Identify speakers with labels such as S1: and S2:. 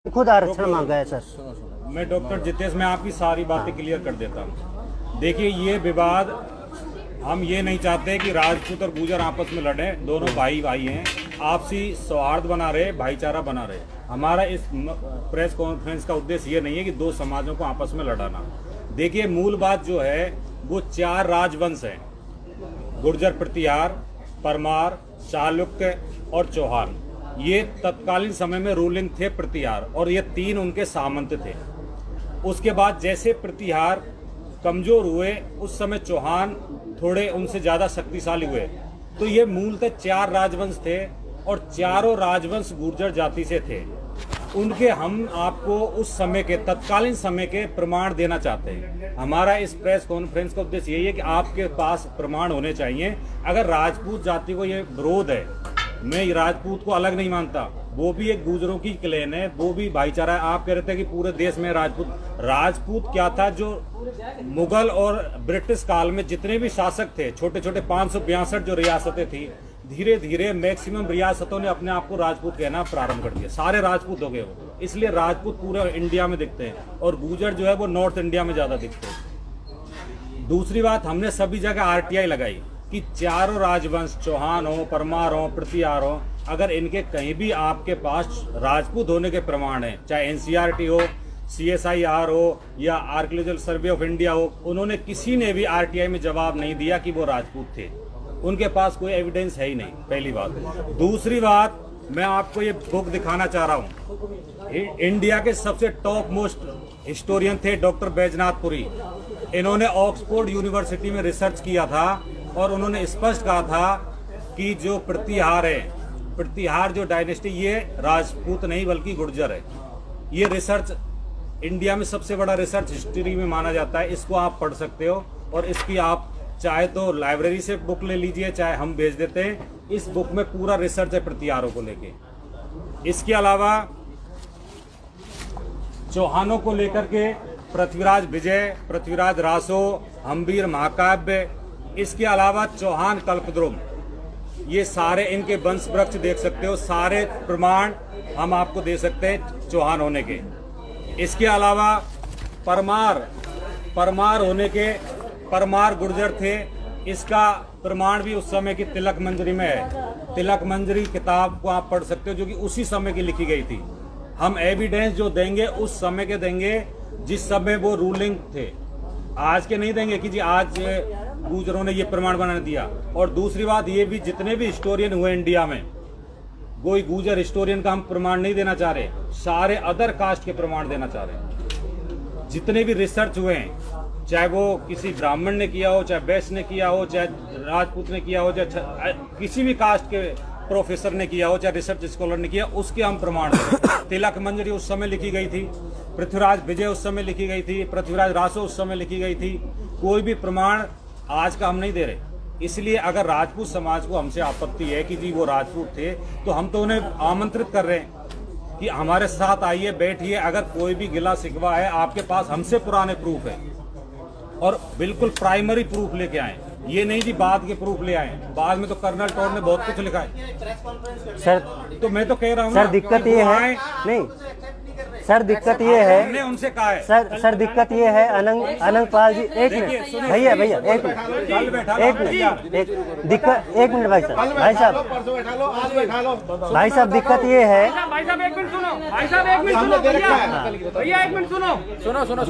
S1: खुद आरक्षण मांगा है सर।
S2: मैं डॉक्टर जितेश, मैं आपकी सारी बातें क्लियर कर देता हूँ। देखिए, ये विवाद हम ये नहीं चाहते कि राजपूत और गुर्जर आपस में लड़े। दोनों भाई भाई हैं, आपसी सौहार्द बना रहे, भाईचारा बना रहे। हमारा इस प्रेस कॉन्फ्रेंस का उद्देश्य ये नहीं है कि दो समाजों को आपस में लड़ाना। देखिए, मूल बात जो है वो 4 राजवंश हैं, गुर्जर, प्रतिहार, परमार, चालुक्य और चौहान। ये तत्कालीन समय में रूलिंग थे प्रतिहार, और ये 3 उनके सामंत थे। उसके बाद जैसे प्रतिहार कमजोर हुए, उस समय चौहान थोड़े उनसे ज़्यादा शक्तिशाली हुए। तो ये मूलतः 4 राजवंश थे, और चारों राजवंश गुर्जर जाति से थे। उनके हम आपको उस समय के, तत्कालीन समय के प्रमाण देना चाहते हैं। हमारा इस प्रेस कॉन्फ्रेंस का उद्देश्य यही है कि आपके पास प्रमाण होने चाहिए। अगर राजपूत जाति को ये विरोध है, मैं राजपूत को अलग नहीं मानता, वो भी एक गुर्जरों की क्लेन है, वो भी भाईचारा है। आप कह रहे थे कि पूरे देश में राजपूत क्या था? जो मुगल और ब्रिटिश काल में जितने भी शासक थे, छोटे छोटे 562 जो रियासतें थी, धीरे धीरे मैक्सिमम रियासतों ने अपने आप को राजपूत कहना प्रारंभ कर दिया। सारे राजपूत हो गए वो, इसलिए राजपूत पूरे इंडिया में दिखते हैं, और गुर्जर जो है वो नॉर्थ इंडिया में ज्यादा दिखते हैं। दूसरी बात, हमने सभी जगह आरटीआई लगाई कि चारों राजवंश, चौहान हो, परमार हो, प्रतिहार हो, अगर इनके कहीं भी आपके पास राजपूत होने के प्रमाण है, चाहे एनसीईआरटी हो, सीएसआईआर हो या आर्कियोलॉजिकल सर्वे ऑफ इंडिया हो, उन्होंने किसी ने भी आरटीआई में जवाब नहीं दिया कि वो राजपूत थे। उनके पास कोई एविडेंस है ही नहीं, पहली बात। दूसरी बात, मैं आपको ये बुक दिखाना चाह रहा हूँ। इंडिया के सबसे टॉप मोस्ट हिस्टोरियन थे डॉक्टर बैजनाथपुरी। इन्होंने ऑक्सफोर्ड यूनिवर्सिटी में रिसर्च किया था, और उन्होंने स्पष्ट कहा था कि जो प्रतिहार है, प्रतिहार जो डायनेस्टी, ये राजपूत नहीं बल्कि गुर्जर है। ये रिसर्च इंडिया में सबसे बड़ा रिसर्च हिस्ट्री में माना जाता है। इसको आप पढ़ सकते हो, और इसकी आप चाहे तो लाइब्रेरी से बुक ले लीजिए, चाहे हम भेज देते हैं। इस बुक में पूरा रिसर्च है प्रतिहारों को लेके। इसके अलावा चौहानों को लेकर के पृथ्वीराज विजय, पृथ्वीराज रासो, हम्बीर महाकाव्य, इसके अलावा चौहान कल्पद्रुम, ये सारे इनके वंश वृक्ष देख सकते हो। सारे प्रमाण हम आपको दे सकते हैं चौहान होने के। इसके अलावा परमार होने के, परमार गुर्जर थे, इसका प्रमाण भी उस समय की तिलक मंजरी में है। तिलक मंजरी किताब को आप पढ़ सकते हो, जो कि उसी समय की लिखी गई थी। हम एविडेंस जो देंगे उस समय के देंगे जिस समय वो रूलिंग थे, आज के नहीं देंगे कि जी आज गुर्जरों ने ये प्रमाण बना दिया। और दूसरी बात, ये भी जितने भी हिस्टोरियन हुए इंडिया में, कोई गुर्जर हिस्टोरियन का हम प्रमाण नहीं देना चाह रहे, सारे अदर कास्ट के प्रमाण देना चाह रहे हैं। जितने भी रिसर्च हुए हैं, चाहे वो किसी ब्राह्मण ने किया हो, चाहे वैश्य ने किया हो, चाहे राजपूत ने किया हो, चाहे किसी भी कास्ट के प्रोफेसर ने किया हो, चाहे रिसर्च स्कॉलर ने किया, उसके हम प्रमाण दें। तिलक मंजरी उस समय लिखी गई थी, पृथ्वीराज विजय उस समय लिखी गई थी, पृथ्वीराज रासो उस समय लिखी गई थी। कोई भी प्रमाण आज का हम नहीं दे रहे। इसलिए अगर राजपूत समाज को हमसे आपत्ति है कि जी वो राजपूत थे, तो हम तो उन्हें आमंत्रित कर रहे हैं कि हमारे साथ आइए, बैठिए। अगर कोई भी गिला शिकवा है आपके पास, हमसे पुराने प्रूफ है, और बिल्कुल प्राइमरी प्रूफ लेके आए। ये नहीं जी बाद के प्रूफ ले आए। बाद में तो कर्नल टॉड ने बहुत कुछ लिखा है
S1: सर।
S2: तो मैं तो कह रहा हूँ
S1: सर, दिक्कत ये है, नहीं सर, दिक्कत ये है,
S2: हमने उनसे कहा है
S1: सर दिक्कत ये है, अनंग पाल जी, एक मिनट भैया, एक मिनट, दिक्कत, एक मिनट भाई साहब, भाई साहब दिक्कत ये है,
S3: भाई साहब एक मिनट सुनो, भाई साहब एक मिनट सुनो, भैया एक मिनट सुनो।